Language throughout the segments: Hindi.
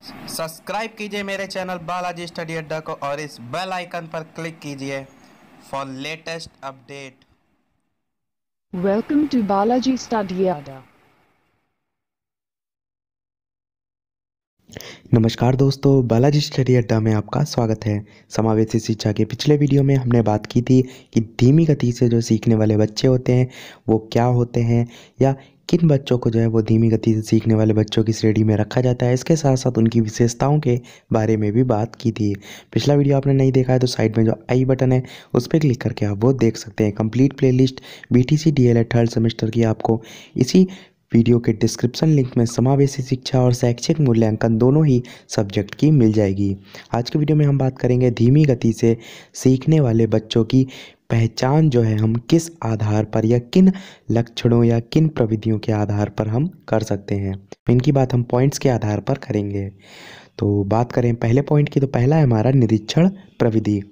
सब्सक्राइब कीजिए मेरे चैनल बालाजी स्टडी अड्डा को और इस बेल आइकन पर क्लिक कीजिए for latest update. Welcome to Balaji Study Adda. नमस्कार दोस्तों, बालाजी स्टडी अड्डा में आपका स्वागत है। समावेशी शिक्षा के पिछले वीडियो में हमने बात की थी कि धीमी गति से जो सीखने वाले बच्चे होते हैं वो क्या होते हैं, या किन बच्चों को जो है वो धीमी गति से सीखने वाले बच्चों की श्रेणी में रखा जाता है। इसके साथ साथ उनकी विशेषताओं के बारे में भी बात की थी। पिछला वीडियो आपने नहीं देखा है तो साइड में जो आई बटन है उस पर क्लिक करके आप वो देख सकते हैं। Complete playlist BTC DLED third semester की आपको इसी वीडियो के डिस्क्रिप्शन लिंक में समावेशी शिक्षा और शैक्षिक मूल्यांकन दोनों ही सब्जेक्ट की मिल जाएगी। आज के वीडियो में हम बात करेंगे धीमी गति से सीखने वाले बच्चों की पहचान जो है हम किस आधार पर या किन लक्षणों या किन प्रविधियों के आधार पर हम कर सकते हैं। इनकी बात हम पॉइंट्स के आधार पर करेंगे। तो बात करें पहले पॉइंट की, तो पहला है हमारा निरीक्षण प्रविधि।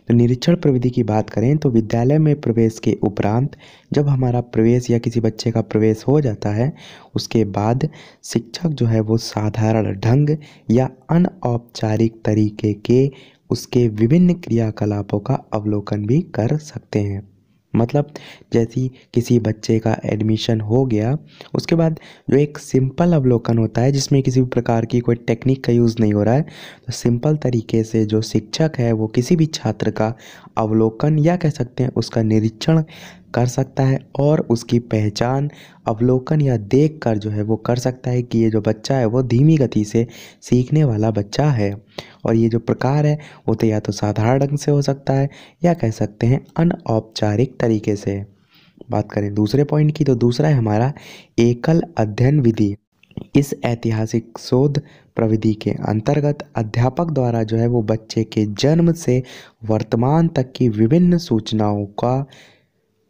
तो निरीक्षण प्रविधि की बात करें तो विद्यालय में प्रवेश के उपरांत जब हमारा प्रवेश या किसी बच्चे का प्रवेश हो जाता है उसके बाद शिक्षक जो है वो साधारण ढंग या अनौपचारिक तरीके के उसके विभिन्न क्रियाकलापों का अवलोकन भी कर सकते हैं। मतलब जैसे किसी बच्चे का एडमिशन हो गया उसके बाद जो एक सिंपल अवलोकन होता है जिसमें किसी भी प्रकार की कोई टेक्निक का यूज़ नहीं हो रहा है, तो सिंपल तरीके से जो शिक्षक है वो किसी भी छात्र का अवलोकन या कह सकते हैं उसका निरीक्षण कर सकता है और उसकी पहचान अवलोकन या देख कर जो है वो कर सकता है कि ये जो बच्चा है वो धीमी गति से सीखने वाला बच्चा है। और ये जो प्रकार है वो तो या तो साधारण ढंग से हो सकता है या कह सकते हैं अनौपचारिक तरीके से। बात करें दूसरे पॉइंट की, तो दूसरा है हमारा एकल अध्ययन विधि। इस ऐतिहासिक शोध प्रविधि के अंतर्गत अध्यापक द्वारा जो है वो बच्चे के जन्म से वर्तमान तक की विभिन्न सूचनाओं का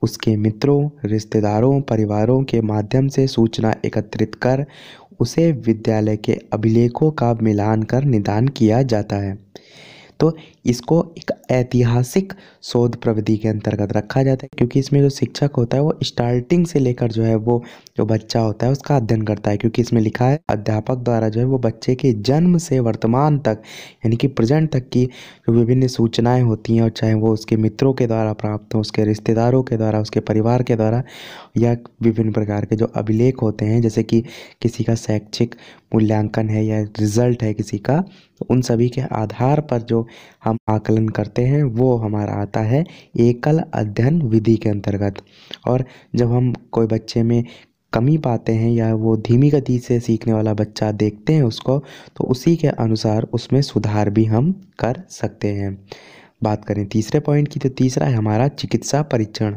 उसके मित्रों, रिश्तेदारों, परिवारों के माध्यम से सूचना एकत्रित कर उसे विद्यालय के अभिलेखों का मिलान कर निदान किया जाता है। तो इसको एक ऐतिहासिक शोध प्रविधि के अंतर्गत रखा जाता है क्योंकि इसमें जो शिक्षक होता है वो स्टार्टिंग से लेकर जो है वो जो बच्चा होता है उसका अध्ययन करता है, क्योंकि इसमें लिखा है अध्यापक द्वारा जो है वो बच्चे के जन्म से वर्तमान तक यानी कि प्रेजेंट तक की जो विभिन्न सूचनाएं होती हैं, और चाहे वो उसके मित्रों के द्वारा प्राप्त हो, उसके रिश्तेदारों के द्वारा, उसके परिवार के द्वारा, या विभिन्न प्रकार के जो अभिलेख होते हैं जैसे कि किसी का शैक्षिक मूल्यांकन है या रिजल्ट है किसी का, तो उन सभी के आधार पर जो हम आकलन करते हैं वो हमारा आता है एकल अध्ययन विधि के अंतर्गत। और जब हम कोई बच्चे में कमी पाते हैं या वो धीमी गति से सीखने वाला बच्चा देखते हैं उसको, तो उसी के अनुसार उसमें सुधार भी हम कर सकते हैं। बात करें तीसरे पॉइंट की, तो तीसरा है हमारा चिकित्सा परीक्षण।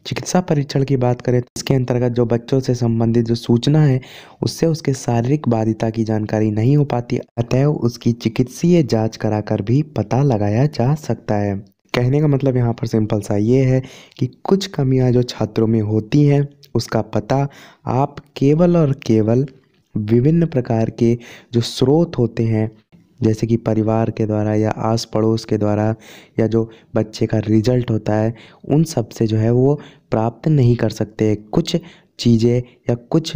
चिकित्सा परीक्षण की बात करें तो इसके अंतर्गत जो बच्चों से संबंधित जो सूचना है उससे उसके शारीरिक बाध्यता की जानकारी नहीं हो पाती, अतएव उसकी चिकित्सीय जांच कराकर भी पता लगाया जा सकता है। कहने का मतलब यहाँ पर सिंपल सा ये है कि कुछ कमियाँ जो छात्रों में होती हैं उसका पता आप केवल और केवल विभिन्न प्रकार के जो स्रोत होते हैं जैसे कि परिवार के द्वारा या आस पड़ोस के द्वारा या जो बच्चे का रिजल्ट होता है उन सब से जो है वो प्राप्त नहीं कर सकते। कुछ चीज़ें या कुछ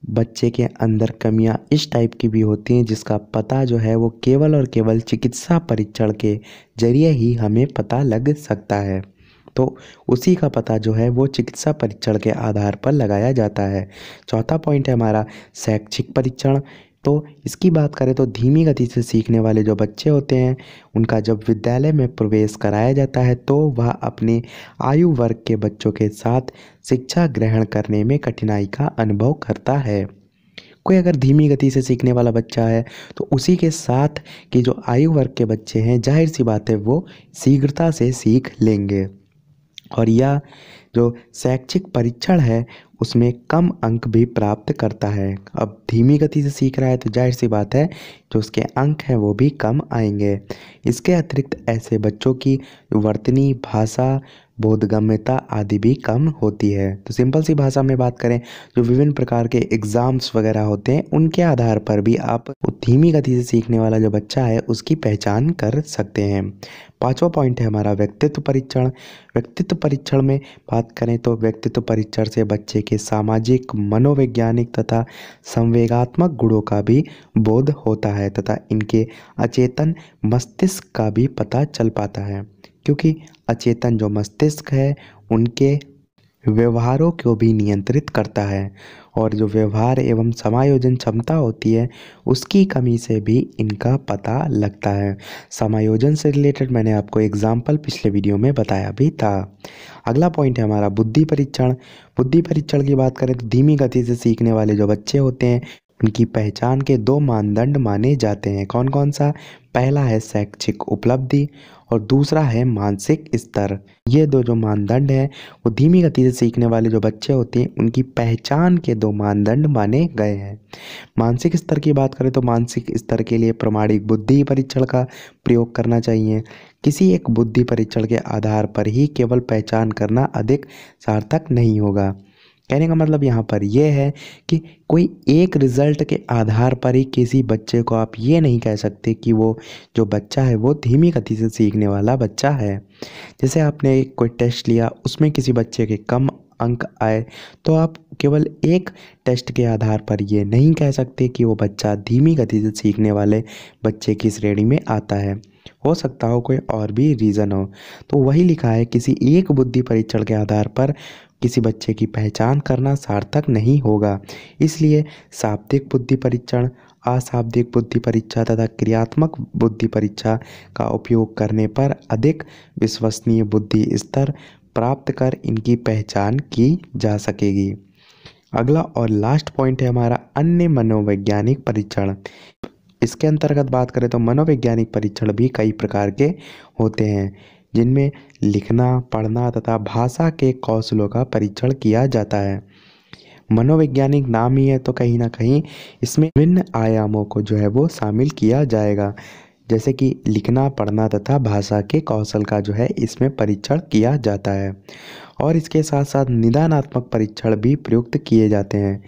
बच्चे के अंदर कमियां इस टाइप की भी होती हैं जिसका पता जो है वो केवल और केवल चिकित्सा परीक्षण के जरिए ही हमें पता लग सकता है। तो उसी का पता जो है वो चिकित्सा परीक्षण के आधार पर लगाया जाता है। चौथा पॉइंट है हमारा शैक्षिक परीक्षण। तो इसकी बात करें तो धीमी गति से सीखने वाले जो बच्चे होते हैं उनका जब विद्यालय में प्रवेश कराया जाता है तो वह अपने आयु वर्ग के बच्चों के साथ शिक्षा ग्रहण करने में कठिनाई का अनुभव करता है। कोई अगर धीमी गति से सीखने वाला बच्चा है तो उसी के साथ के जो आयु वर्ग के बच्चे हैं जाहिर सी बात है वो शीघ्रता से सीख लेंगे। और यह जो शैक्षिक परीक्षण है उसमें कम अंक भी प्राप्त करता है। अब धीमी गति से सीख रहा है तो जाहिर सी बात है जो उसके अंक हैं वो भी कम आएंगे। इसके अतिरिक्त ऐसे बच्चों की वर्तनी, भाषा, बोधगम्यता आदि भी कम होती है। तो सिंपल सी भाषा में बात करें, जो विभिन्न प्रकार के एग्ज़ाम्स वगैरह होते हैं उनके आधार पर भी आप धीमी गति से सीखने वाला जो बच्चा है उसकी पहचान कर सकते हैं। पांचवा पॉइंट है हमारा व्यक्तित्व परीक्षण। व्यक्तित्व परीक्षण में बात करें तो व्यक्तित्व परीक्षण से बच्चे के सामाजिक, मनोवैज्ञानिक तथा संवेगात्मक गुणों का भी बोध होता है तथा इनके अचेतन मस्तिष्क का भी पता चल पाता है, क्योंकि अचेतन जो मस्तिष्क है उनके व्यवहारों को भी नियंत्रित करता है और जो व्यवहार एवं समायोजन क्षमता होती है उसकी कमी से भी इनका पता लगता है। समायोजन से रिलेटेड मैंने आपको एग्जाम्पल पिछले वीडियो में बताया भी था। अगला पॉइंट है हमारा बुद्धि परीक्षण। बुद्धि परीक्षण की बात करें तो धीमी गति से सीखने वाले जो बच्चे होते हैं उनकी पहचान के 2 मानदंड माने जाते हैं। कौन कौन सा? पहला है शैक्षिक उपलब्धि और दूसरा है मानसिक स्तर। ये दो जो मानदंड हैं वो धीमी गति से सीखने वाले जो बच्चे होते हैं उनकी पहचान के 2 मानदंड माने गए हैं। मानसिक स्तर की बात करें तो मानसिक स्तर के लिए प्रमाणिक बुद्धि परीक्षण का प्रयोग करना चाहिए। किसी एक बुद्धि परीक्षण के आधार पर ही केवल पहचान करना अधिक सार्थक नहीं होगा। कहने का मतलब यहाँ पर यह है कि कोई एक रिजल्ट के आधार पर ही किसी बच्चे को आप ये नहीं कह सकते कि वो जो बच्चा है वो धीमी गति से सीखने वाला बच्चा है। जैसे आपने कोई टेस्ट लिया, उसमें किसी बच्चे के कम अंक आए तो आप केवल एक टेस्ट के आधार पर ये नहीं कह सकते कि वो बच्चा धीमी गति से सीखने वाले बच्चे की श्रेणी में आता है। हो सकता हो कोई और भी रीज़न हो। तो वही लिखा है, किसी एक बुद्धि परीक्षण के आधार पर किसी बच्चे की पहचान करना सार्थक नहीं होगा। इसलिए शाब्दिक बुद्धि परीक्षण, अशाब्दिक बुद्धि परीक्षा तथा क्रियात्मक बुद्धि परीक्षा का उपयोग करने पर अधिक विश्वसनीय बुद्धि स्तर प्राप्त कर इनकी पहचान की जा सकेगी। अगला और लास्ट पॉइंट है हमारा अन्य मनोवैज्ञानिक परीक्षण। इसके अंतर्गत बात करें तो मनोवैज्ञानिक परीक्षण भी कई प्रकार के होते हैं, जिनमें लिखना, पढ़ना तथा भाषा के कौशलों का परीक्षण किया जाता है। मनोवैज्ञानिक नाम ही है तो कहीं ना कहीं इसमें विभिन्न आयामों को जो है वो शामिल किया जाएगा, जैसे कि लिखना, पढ़ना तथा भाषा के कौशल का जो है इसमें परीक्षण किया जाता है। और इसके साथ साथ निदानात्मक परीक्षण भी प्रयुक्त किए जाते हैं।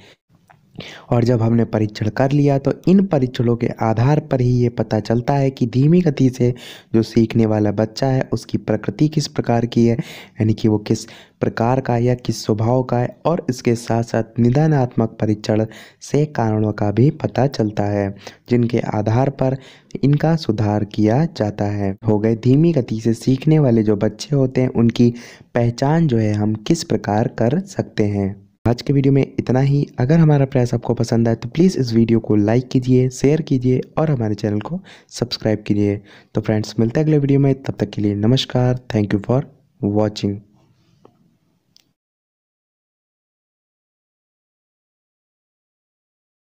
और जब हमने परीक्षण कर लिया तो इन परीक्षणों के आधार पर ही ये पता चलता है कि धीमी गति से जो सीखने वाला बच्चा है उसकी प्रकृति किस प्रकार की है, यानी कि वो किस प्रकार का या किस स्वभाव का है। और इसके साथ साथ निदानात्मक परीक्षण से कारणों का भी पता चलता है, जिनके आधार पर इनका सुधार किया जाता है। हो गए धीमी गति से सीखने वाले जो बच्चे होते हैं उनकी पहचान जो है हम किस प्रकार कर सकते हैं। आज के वीडियो में इतना ही। अगर हमारा प्रयास आपको पसंद आए तो प्लीज़ इस वीडियो को लाइक कीजिए, शेयर कीजिए और हमारे चैनल को सब्सक्राइब कीजिए। तो फ्रेंड्स, मिलते हैं अगले वीडियो में, तब तक के लिए नमस्कार। Thank you for watching.